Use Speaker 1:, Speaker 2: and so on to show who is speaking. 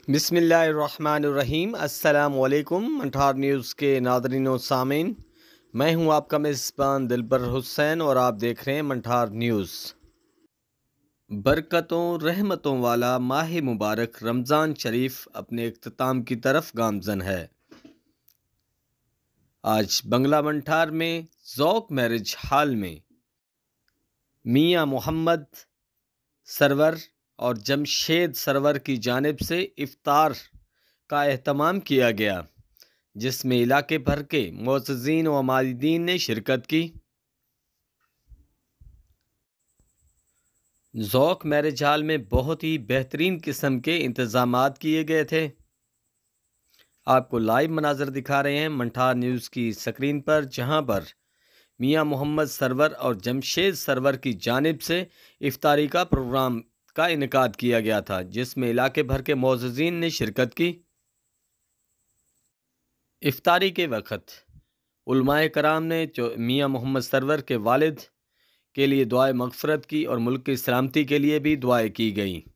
Speaker 1: بسم اللہ الرحمن الرحیم۔ السلام علیکم منٹھار نیوز کے ناظرین و سامعین، میں ہوں آپ کا میزبان دلبر حسین اور آپ دیکھ رہے ہیں منٹھار نیوز۔ برکتوں رحمتوں والا ماہ مبارک رمضان شریف اپنے اختتام کی طرف گامزن ہے۔ آج بنگلہ منٹھار میں ذوق میرج ہال میں میاں محمد سرور اور جمشید سرور کی جانب سے افطار کا اہتمام کیا گیا، جس میں علاقے بھر کے معززین و عمادین نے شرکت کی۔ ذوق میرج ہال میں بہت ہی بہترین قسم کے انتظامات کیے گئے تھے۔ آپ کو لائیو مناظر دکھا رہے ہیں منٹھار نیوز کی سکرین پر، جہاں پر میاں محمد سرور اور جمشید سرور کی جانب سے افطاری کا پروگرام کا انعقاد کیا گیا تھا، جس میں علاقے بھر کے معززین نے شرکت کی۔ افطاری کے وقت علماء کرام نے میاں محمد سرور کے والد کے لیے دعائے مغفرت کی اور ملک کی سلامتی کے لیے بھی دعائیں کی گئیں۔